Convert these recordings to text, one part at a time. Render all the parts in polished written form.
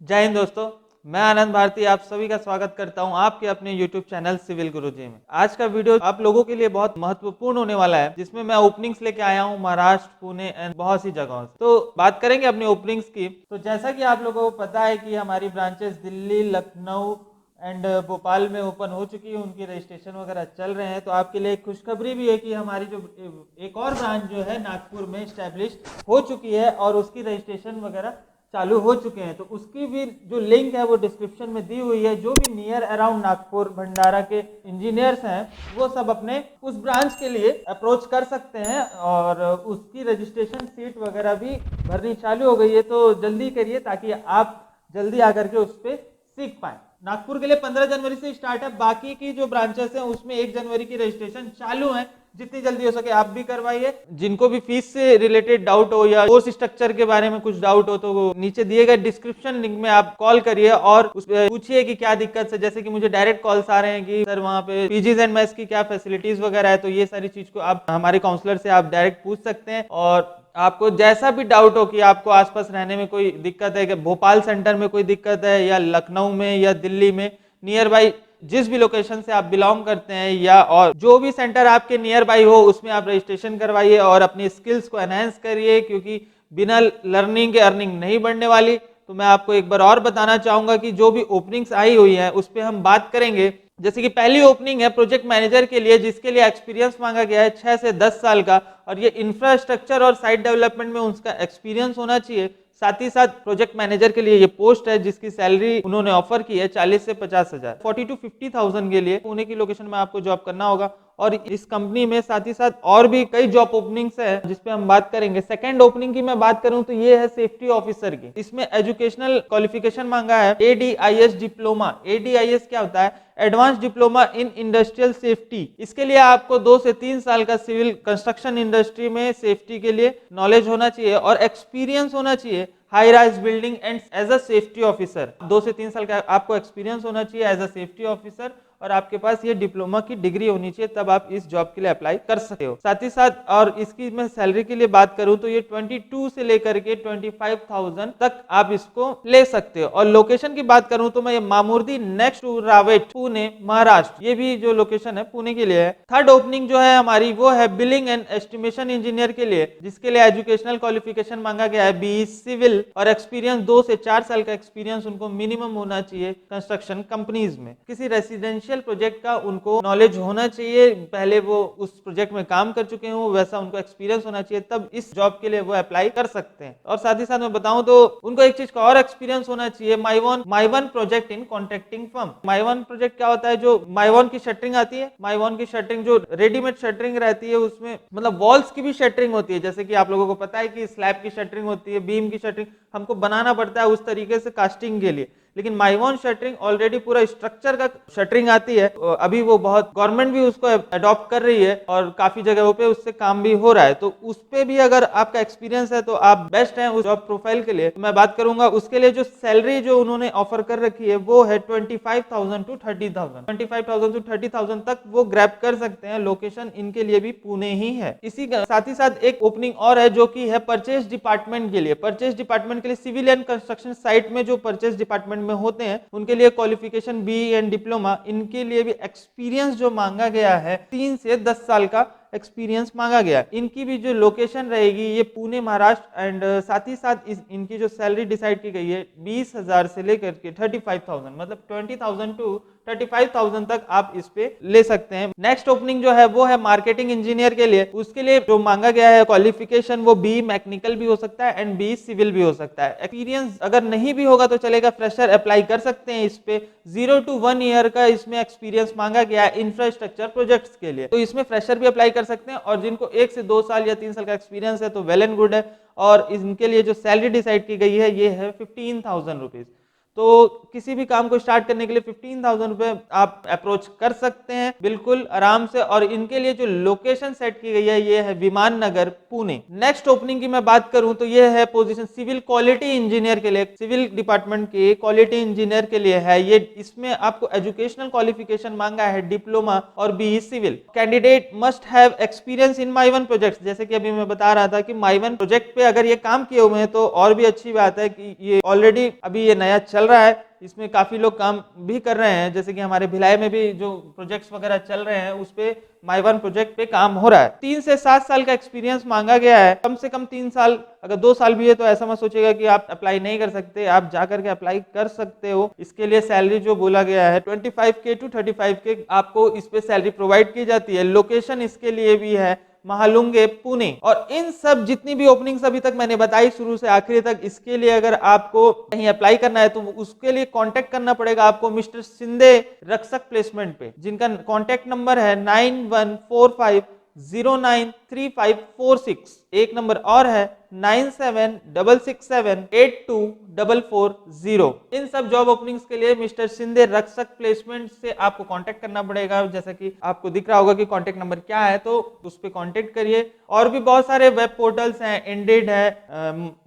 जय हिंद दोस्तों। मैं आनंद भारती आप सभी का स्वागत करता हूं आपके अपने YouTube चैनल सिविल गुरुजी में। आज का वीडियो आप लोगों के लिए बहुत महत्वपूर्ण होने वाला है, जिसमें मैं ओपनिंग्स लेके आया हूं महाराष्ट्र, पुणे एंड बहुत सी जगहों से। तो बात करेंगे अपनी ओपनिंग्स की। तो जैसा कि आप लोगों को पता है कि हमारी ब्रांचेस दिल्ली, लखनऊ एंड भोपाल में ओपन हो चुकी है, उनकी रजिस्ट्रेशन वगैरह चल रहे हैं। तो आपके लिए एक खुशखबरी भी है कि हमारी जो एक और ब्रांच जो है नागपुर में स्टैब्लिश हो चुकी है और उसकी रजिस्ट्रेशन वगैरह चालू हो चुके हैं। तो उसकी भी जो लिंक है वो डिस्क्रिप्शन में दी हुई है। जो भी नियर अराउंड नागपुर भंडारा के इंजीनियर्स हैं वो सब अपने उस ब्रांच के लिए अप्रोच कर सकते हैं और उसकी रजिस्ट्रेशन सीट वगैरह भी भरनी चालू हो गई है। तो जल्दी करिए ताकि आप जल्दी आकर के उस पर सीख पाएं। नागपुर के लिए 15 जनवरी से स्टार्ट है, बाकी की जो ब्रांचेस हैं उसमें 1 जनवरी की रजिस्ट्रेशन चालू है। जितनी जल्दी हो सके आप भी करवाइए। जिनको भी फीस से रिलेटेड डाउट हो या कोर्स स्ट्रक्चर के बारे में कुछ डाउट हो तो वो नीचे दिए गए डिस्क्रिप्शन लिंक में आप कॉल करिए और उस पूछिए कि क्या दिक्कत है। जैसे कि मुझे डायरेक्ट कॉल्स आ रहे हैं कि सर वहाँ पे पीजीज एंड मेस की क्या फैसिलिटीज वगैरह है। तो ये सारी चीज को आप हमारे काउंसलर से आप डायरेक्ट पूछ सकते हैं। और आपको जैसा भी डाउट हो कि आपको आसपास रहने में कोई दिक्कत है, कि भोपाल सेंटर में कोई दिक्कत है या लखनऊ में या दिल्ली में नियर बाई जिस भी लोकेशन से आप बिलोंग करते हैं या और जो भी सेंटर आपके नियर बाई हो उसमें आप रजिस्ट्रेशन करवाइए और अपनी स्किल्स को एनहेंस करिए, क्योंकि बिना लर्निंग के अर्निंग नहीं बढ़ने वाली। तो मैं आपको एक बार और बताना चाहूंगा कि जो भी ओपनिंग्स आई हुई है उस पर हम बात करेंगे। जैसे कि पहली ओपनिंग है प्रोजेक्ट मैनेजर के लिए, जिसके लिए एक्सपीरियंस मांगा गया है 6 से 10 साल का, और ये इंफ्रास्ट्रक्चर और साइट डेवलपमेंट में उसका एक्सपीरियंस होना चाहिए। साथ ही साथ प्रोजेक्ट मैनेजर के लिए ये पोस्ट है जिसकी सैलरी उन्होंने ऑफर की है 40 से 50,000, 40 to 50,000 के लिए पुणे की लोकेशन में आपको जॉब करना होगा। और इस कंपनी में साथ ही साथ और भी कई जॉब ओपनिंग्स है जिसपे हम बात करेंगे। सेकंड ओपनिंग की मैं बात करूं तो ये है सेफ्टी ऑफिसर की। इसमें एजुकेशनल क्वालिफिकेशन मांगा है ADIS डिप्लोमा। ADIS क्या होता है? Advance diploma in industrial safety. इसके लिए आपको 2 से 3 साल का सिविल कंस्ट्रक्शन इंडस्ट्री में सेफ्टी के लिए नॉलेज होना चाहिए और एक्सपीरियंस होना चाहिए high rise building and as a safety officer. 2 से 3 साल का आपको एक्सपीरियंस होना चाहिए एज अ सेफ्टी ऑफिसर और आपके पास ये डिप्लोमा की डिग्री होनी चाहिए, तब आप इस जॉब के लिए अप्लाई कर सकते हो। साथ ही साथ और इसकी मैं सैलरी के लिए बात करूं तो ये 22 से लेकर के 25,000 तक आप इसको ले सकते हो। और लोकेशन की बात करूं तो मैं ये मामूर्दी नेक्स्ट टू रावेट, पुणे, महाराष्ट्र, ये भी जो लोकेशन है पुणे के लिए है। थर्ड ओपनिंग जो है हमारी वो है बिलिंग एंड एस्टिमेशन इंजीनियर के लिए, जिसके लिए एजुकेशनल क्वालिफिकेशन मांगा गया है BE सिविल और एक्सपीरियंस 2 से 4 साल का एक्सपीरियंस उनको मिनिमम होना चाहिए कंस्ट्रक्शन कंपनीज में। किसी रेसिडेंशियल प्रोजेक्ट का उनको नॉलेज होना चाहिए, पहले वो उस प्रोजेक्ट में काम कर चुके हो वैसा उनको एक्सपीरियंस होना चाहिए, तब इस जॉब के लिए वो अप्लाई कर सकते हैं। और साथ ही साथ मैं बताऊं तो उनको एक चीज का और एक्सपीरियंस होना चाहिए, Mivan project in contracting firm. Mivan project क्या होता है? जो माइवन की शटरिंग आती है, माइवन की शटरिंग जो रेडीमेड शटरिंग रहती है उसमें मतलब वॉल्स की भी शटरिंग होती है। जैसे कि आप लोगों को पता है कि स्लैब की शटरिंग होती है, बीम की शटरिंग हमको बनाना पड़ता है उस तरीके से कास्टिंग के लिए, लेकिन माइवन शटरिंग ऑलरेडी पूरा स्ट्रक्चर का शटरिंग आती है। अभी वो बहुत गवर्नमेंट भी उसको अडॉप्ट कर रही है और काफी जगहों पे उससे काम भी हो रहा है। तो उस पे भी अगर आपका एक्सपीरियंस है तो आप बेस्ट हैं उस जॉब प्रोफाइल के लिए। मैं बात करूंगा उसके लिए जो सैलरी जो उन्होंने ऑफर कर रखी है वो है 25,000 to 30,000, 25,000 to 30,000 तक वो ग्रैब कर सकते हैं। लोकेशन इनके लिए भी पुणे ही है। इसी साथ ही साथ एक ओपनिंग और है जो कि है परचेज डिपार्टमेंट के लिए। परचेज डिपार्टमेंट के लिए सिविल एंड कंस्ट्रक्शन साइट में जो परचेज डिपार्टमेंट में होते हैं उनके लिए क्वालिफिकेशन BE एंड डिप्लोमा। इनके लिए भी एक्सपीरियंस जो मांगा गया है 3 से 10 साल का एक्सपीरियंस मांगा गया। इनकी भी जो लोकेशन रहेगी ये पुणे महाराष्ट्र एंड साथ ही साथ इनकी जो सैलरी डिसाइड की गई है 20,000 से लेकर के 35,000, मतलब 20,000 टू 35,000 तक आप इस पे ले सकते हैं। नेक्स्ट ओपनिंग जो है वो है मार्केटिंग इंजीनियर के लिए। उसके लिए जो मांगा गया है क्वालिफिकेशन वो BE मैकेनिकल भी हो सकता है एंड BE सिविल भी हो सकता है। एक्सपीरियंस अगर नहीं भी होगा तो चलेगा, फ्रेशर अप्लाई कर सकते हैं इस पे। 0 to 1 ईयर का इसमें एक्सपीरियंस मांगा गया है इंफ्रास्ट्रक्चर प्रोजेक्ट्स के लिए, तो इसमें फ्रेशर भी अप्लाई कर सकते हैं। और जिनको 1 से 2 साल या 3 साल का एक्सपीरियंस है तो वेल एंड गुड है। और इनके लिए जो सैलरी डिसाइड की गई है ये है 15,000 रुपीज। तो किसी भी काम को स्टार्ट करने के लिए 15,000 रुपए आप अप्रोच कर सकते हैं बिल्कुल आराम से। और इनके लिए जो लोकेशन सेट की गई है ये है विमान नगर पुणे। नेक्स्ट ओपनिंग की मैं बात करूं तो ये है पोजीशन सिविल क्वालिटी इंजीनियर के लिए, सिविल डिपार्टमेंट के क्वालिटी इंजीनियर के लिए है ये। इसमें आपको एजुकेशनल क्वालिफिकेशन मांगा है डिप्लोमा और BE civil. Candidate must have experience in my one project, जैसे कि अभी मैं बता रहा था कि माई वन प्रोजेक्ट पे अगर ये काम किए हुए हैं तो और भी अच्छी बात है कि ये ऑलरेडी अभी ये नया चल रहा है, इसमें काफी लोग काम भी कर रहे हैं। जैसे कि हमारे भिलाई में भी जो प्रोजेक्ट्स वगैरह चल रहे हैं उस पे माई वन प्रोजेक्ट पे काम हो रहा है। 3 से 7 साल का एक्सपीरियंस मांगा गया है, कम से कम 3 साल। अगर 2 साल भी है तो ऐसा मत सोचिएगा कि आप अप्लाई नहीं कर सकते, आप जा करके अप्लाई कर सकते हो। इसके लिए सैलरी जो बोला गया है 25K to 35K आपको इस पे सैलरी प्रोवाइड की जाती है। लोकेशन इसके लिए भी है महालुंगे पुणे। और इन सब जितनी भी ओपनिंग्स अभी तक मैंने बताई शुरू से आखिरी तक, इसके लिए अगर आपको कहीं अप्लाई करना है तो उसके लिए कांटेक्ट करना पड़ेगा आपको मिस्टर शिंदे रक्षक प्लेसमेंट पे, जिनका कांटेक्ट नंबर है 9145093546। एक नंबर और है 9766782440। इन सब जॉब ओपनिंग्स के लिए मिस्टर शिंदे रक्षक प्लेसमेंट से आपको कांटेक्ट करना पड़ेगा। जैसा कि आपको दिख रहा होगा कि कांटेक्ट नंबर क्या है, तो उस पर कांटेक्ट करिए। और भी बहुत सारे वेब पोर्टल्स हैं, इंडेड है,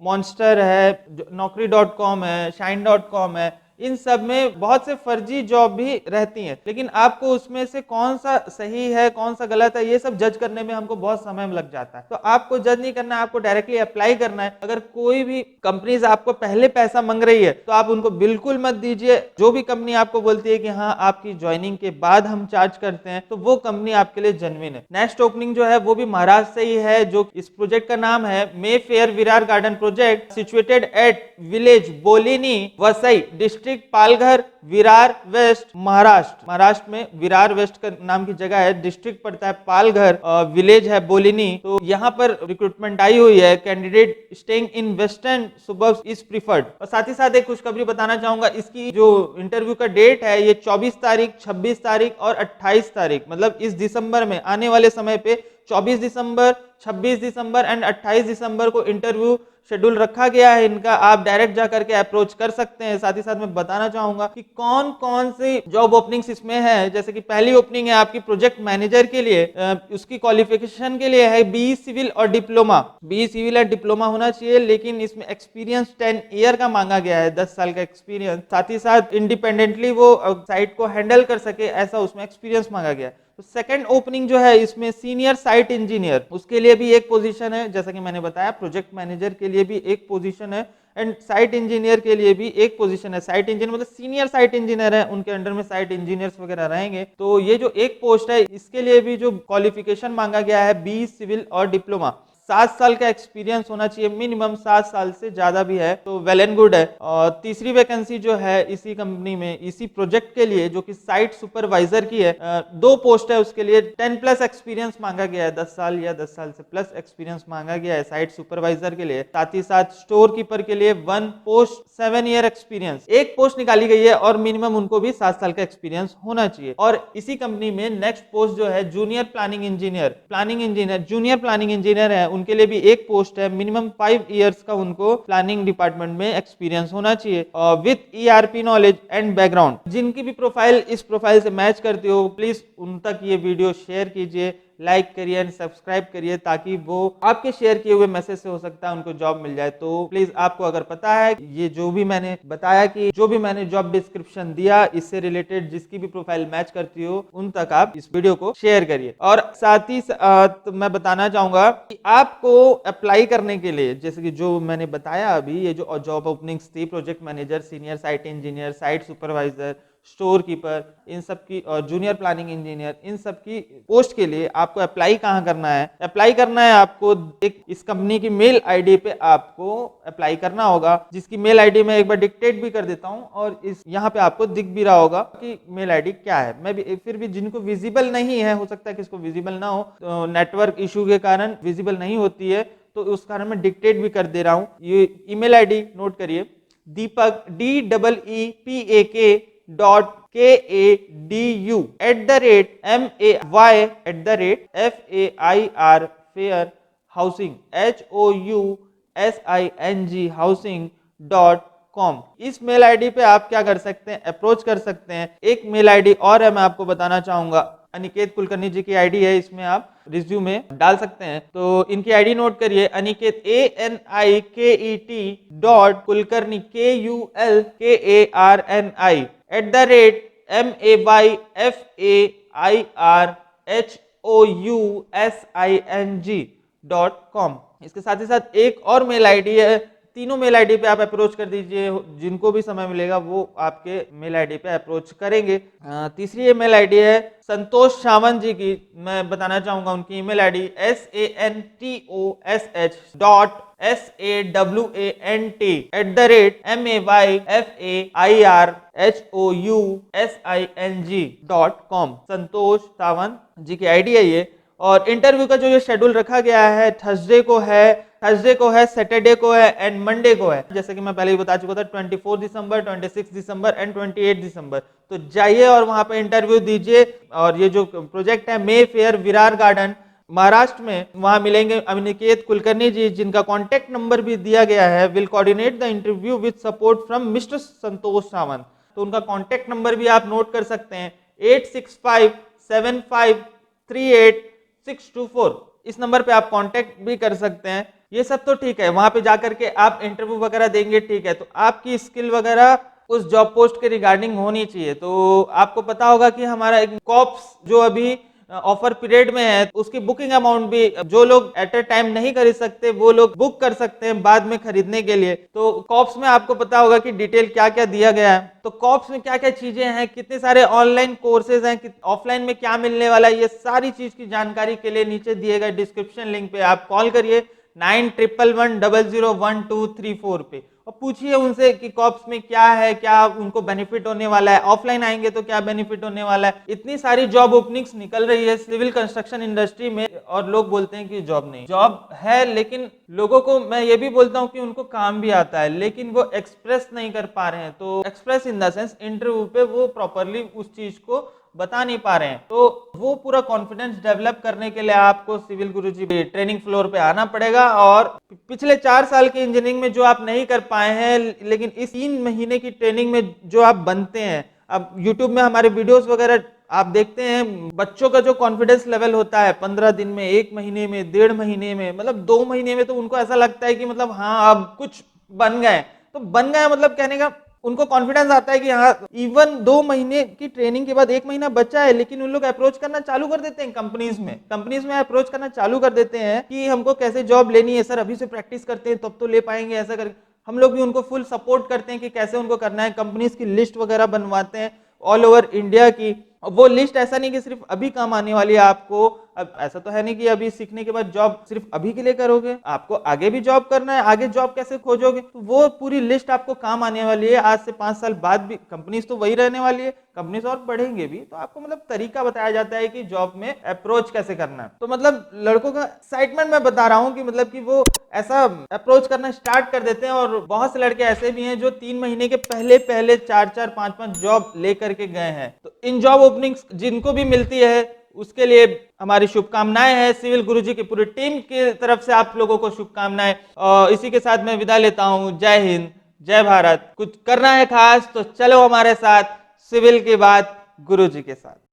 मॉन्स्टर है, naukri.com है, shine.com है। इन सब में बहुत से फर्जी जॉब भी रहती हैं, लेकिन आपको उसमें से कौन सा सही है कौन सा गलत है ये सब जज करने में हमको बहुत समय लग जाता है। तो आपको जज नहीं करना है, आपको डायरेक्टली अप्लाई करना है। अगर कोई भी कंपनीज आपको पहले पैसा मांग रही है तो आप उनको बिल्कुल मत दीजिए। जो भी कंपनी आपको बोलती है कि हाँ आपकी ज्वाइनिंग के बाद हम चार्ज करते हैं, तो वो कंपनी आपके लिए जेन्युइन है। नेक्स्ट ओपनिंग जो है वो भी महाराष्ट्र से ही है। जो इस प्रोजेक्ट का नाम है Mayfair Virar garden project, situated at village Bolini Vasai district Palghar Virar west Maharashtra. Maharashtra में विरार वेस्ट का नाम की जगह है, डिस्ट्रिक्ट पड़ता है पालघर, विलेज है बोलिनी। तो यहाँ पर रिक्रूटमेंट आई हुई है। Candidate staying in western suburbs is preferred. और साथ ही साथ एक खुशखबरी बताना चाहूंगा, इसकी जो इंटरव्यू का डेट है ये 24 तारीख, 26 तारीख और 28 तारीख, मतलब इस दिसंबर में आने वाले समय पे 24 दिसंबर, 26 दिसंबर एंड 28 दिसंबर को इंटरव्यू शेड्यूल रखा गया है इनका। आप डायरेक्ट जाकर के अप्रोच कर सकते हैं। साथ ही साथ मैं बताना चाहूंगा कि कौन कौन सी जॉब ओपनिंग्स इसमें है। जैसे कि पहली ओपनिंग है आपकी प्रोजेक्ट मैनेजर के लिए, उसकी क्वालिफिकेशन के लिए है बीई सिविल और डिप्लोमा। बीई सिविल और डिप्लोमा होना चाहिए, लेकिन इसमें एक्सपीरियंस 10 ईयर का मांगा गया है, 10 साल का एक्सपीरियंस। साथ ही साथ इंडिपेंडेंटली वो साइट को हैंडल कर सके, ऐसा उसमें एक्सपीरियंस मांगा गया है। तो सेकंड ओपनिंग जो है इसमें सीनियर साइट इंजीनियर, उसके लिए भी एक पोजीशन है। जैसा कि मैंने बताया प्रोजेक्ट मैनेजर के लिए भी एक पोजीशन है एंड साइट इंजीनियर के लिए भी एक पोजीशन है। साइट इंजीनियर मतलब सीनियर साइट इंजीनियर है, उनके अंडर में साइट इंजीनियर्स वगैरह रहेंगे। तो ये जो एक पोस्ट है इसके लिए भी जो क्वालिफिकेशन मांगा गया है बीई सिविल और डिप्लोमा। 7 साल का एक्सपीरियंस होना चाहिए मिनिमम, 7 साल से ज्यादा भी है तो वेल एंड गुड है। और तीसरी वैकेंसी जो है इसी कंपनी में इसी प्रोजेक्ट के लिए जो कि साइट सुपरवाइजर की है, 2 पोस्ट है, उसके लिए 10 प्लस एक्सपीरियंस मांगा गया है, 10 साल या 10 साल से प्लस एक्सपीरियंस मांगा गया है साइट सुपरवाइजर के लिए। साथ ही साथ स्टोर कीपर के लिए 1 पोस्ट 7 ईयर एक्सपीरियंस, एक पोस्ट निकाली गई है और मिनिमम उनको भी 7 साल का एक्सपीरियंस होना चाहिए। और इसी कंपनी में नेक्स्ट पोस्ट जो है junior planning engineer, junior planning engineer है, उनके लिए भी एक पोस्ट है। मिनिमम 5 इयर्स का उनको प्लानिंग डिपार्टमेंट में एक्सपीरियंस होना चाहिए with ERP knowledge and background. जिनकी भी प्रोफाइल इस प्रोफाइल से मैच करती हो प्लीज उन तक ये वीडियो शेयर कीजिए, लाइक करिए एंड सब्सक्राइब करिए, ताकि वो आपके शेयर किए हुए मैसेज से हो सकता है उनको जॉब मिल जाए। तो प्लीज आपको अगर पता है ये जो भी मैंने बताया कि जो भी मैंने जॉब डिस्क्रिप्शन दिया इससे रिलेटेड जिसकी भी प्रोफाइल मैच करती हो उन तक आप इस वीडियो को शेयर करिए। और साथ ही तो मैं बताना चाहूंगा कि आपको अप्लाई करने के लिए जैसे कि जो मैंने बताया अभी, ये जो जॉब ओपनिंग्स थी project manager, senior site engineer, site supervisor, store keeper, इन सब की और जूनियर प्लानिंग इंजीनियर, इन सब की पोस्ट के लिए आपको अप्लाई कहां करना है? अप्लाई करना है आपको एक इस कंपनी की मेल आईडी पे आपको अप्लाई करना होगा, जिसकी मेल आईडी मैं एक बार डिक्टेट भी कर देता हूं और इस यहाँ पे आपको दिख भी रहा होगा कि मेल आईडी क्या है। मैं भी फिर भी जिनको विजिबल नहीं है, हो सकता है किसको विजिबल ना हो, तो नेटवर्क इशू के कारण विजिबल नहीं होती है, तो उस कारण मैं डिक्टेट भी कर दे रहा हूँ। ये ईमेल आईडी नोट करिए, दीपक DEEPAK.KADU @MAY@FAIR housing HOUSING housing इस मेल आईडी पे आप क्या कर सकते हैं, अप्रोच कर सकते हैं। एक मेल आईडी और है, मैं आपको बताना चाहूंगा, अनिकेत कुलकर्णी जी की आईडी है, इसमें आप रिज्यूमे डाल सकते हैं। तो इनकी आईडी नोट करिए, अनिकेत ANIKET KULKARNI @MAYFAIRHOUSING.com। इसके साथ ही साथ एक और मेल आईडी है, तीनों मेल आईडी पे आप अप्रोच कर दीजिए, जिनको भी समय मिलेगा वो आपके मेल आईडी पे अप्रोच करेंगे। तीसरी ये मेल आईडी है संतोष सावंत जी की, मैं बताना चाहूंगा उनकी ईमेल आईडी SANTOSHAWANT@MAYFAIRHOUSING.com। संतोष सावंत जी की आईडी है ये। और इंटरव्यू का जो ये शेड्यूल रखा गया है, थर्सडे को है, सैटरडे को है एंड मंडे को है। जैसे कि मैं पहले ही बता चुका था, 24 दिसंबर, 26 दिसंबर एंड 28 दिसंबर। तो जाइए और वहां पे इंटरव्यू दीजिए। और ये जो प्रोजेक्ट है Mayfair Virar garden Maharashtra में, वहां मिलेंगे अनिकेत कुलकर्णी जी, जिनका कॉन्टेक्ट नंबर भी दिया गया है। Will coordinate the interview with support from mister Santosh Sawant. तो उनका कॉन्टेक्ट नंबर भी आप नोट कर सकते हैं, 8657538624। इस नंबर पे आप कांटेक्ट भी कर सकते हैं। ये सब तो ठीक है, वहां पे जाकर के आप इंटरव्यू वगैरह देंगे, ठीक है, तो आपकी स्किल वगैरह उस जॉब पोस्ट के रिगार्डिंग होनी चाहिए। तो आपको पता होगा कि हमारा एक कॉप्स जो अभी ऑफर पीरियड में है, उसकी बुकिंग अमाउंट भी जो लोग एट अ टाइम नहीं खरीद सकते वो लोग बुक कर सकते हैं बाद में खरीदने के लिए। तो कॉप्स में आपको पता होगा कि डिटेल क्या क्या दिया गया है, तो कॉप्स में क्या क्या चीजें हैं, कितने सारे ऑनलाइन कोर्सेज हैं, ऑफलाइन में क्या मिलने वाला है, ये सारी चीज की जानकारी के लिए नीचे दिए गए डिस्क्रिप्शन लिंक पे आप कॉल करिए 9111001234 पे और पूछिए उनसे कि कॉप्स में क्या है, क्या उनको बेनिफिट होने वाला है, ऑफलाइन आएंगे तो क्या बेनिफिट होने वाला है। इतनी सारी जॉब ओपनिंग्स निकल रही है सिविल कंस्ट्रक्शन इंडस्ट्री में और लोग बोलते हैं कि जॉब नहीं, जॉब है, लेकिन लोगों को मैं ये भी बोलता हूं कि उनको काम भी आता है लेकिन वो एक्सप्रेस नहीं कर पा रहे हैं। तो express in the sense interview पे वो प्रॉपरली उस चीज को बता नहीं पा रहे हैं। तो वो पूरा कॉन्फिडेंस डेवलप करने के लिए आपको सिविल गुरुजी ट्रेनिंग फ्लोर पे आना पड़ेगा। और पिछले 4 साल की इंजीनियरिंग में जो आप नहीं कर पाए हैं, लेकिन इस 3 महीने की ट्रेनिंग में जो आप बनते हैं, अब यूट्यूब में हमारे वीडियोस वगैरह आप देखते हैं, बच्चों का जो कॉन्फिडेंस लेवल होता है 15 दिन में, 1 महीने में, 1.5 महीने में, मतलब 2 महीने में, तो उनको ऐसा लगता है कि मतलब हाँ अब कुछ बन गए। तो बन गए मतलब कहने का उनको कॉन्फिडेंस आता है कि हाँ, इवन 2 महीने की ट्रेनिंग के बाद 1 महीना बचा है, लेकिन उन लोग अप्रोच करना चालू कर देते हैं कंपनीज में अप्रोच करना चालू कर देते हैं कि हमको कैसे जॉब लेनी है सर, अभी से प्रैक्टिस करते हैं तब तो ले पाएंगे, ऐसा कर हम लोग भी उनको फुल सपोर्ट करते हैं कि कैसे उनको करना है। कंपनीज की लिस्ट वगैरह बनवाते हैं ऑल ओवर इंडिया की। वो लिस्ट ऐसा नहीं कि सिर्फ अभी काम आने वाली है आपको, अब ऐसा तो है नहीं कि अभी सीखने के बाद जॉब सिर्फ अभी के लिए करोगे, आपको आगे भी जॉब करना है, आगे जॉब कैसे खोजोगे, तो वो पूरी लिस्ट आपको काम आने वाली है। आज से 5 साल बाद भी कंपनीज तो वही रहने वाली है, कंपनीज और बढ़ेंगे भी, तो आपको मतलब तरीका बताया जाता है कि जॉब में अप्रोच कैसे करना है। तो मतलब लड़कों का एक्साइटमेंट मैं बता रहा हूँ कि मतलब कि वो ऐसा अप्रोच करना स्टार्ट कर देते हैं। और बहुत से लड़के ऐसे भी हैं जो 3 महीने के पहले 4-4 5-5 जॉब लेकर के गए हैं। तो इन जॉब ओपनिंग्स जिनको भी मिलती है उसके लिए हमारी शुभकामनाएं हैं, सिविल गुरुजी की पूरी टीम की तरफ से आप लोगों को शुभकामनाएं। और इसी के साथ मैं विदा लेता हूं। जय हिंद, जय भारत। कुछ करना है खास तो चलो हमारे साथ सिविल की बात गुरुजी के साथ।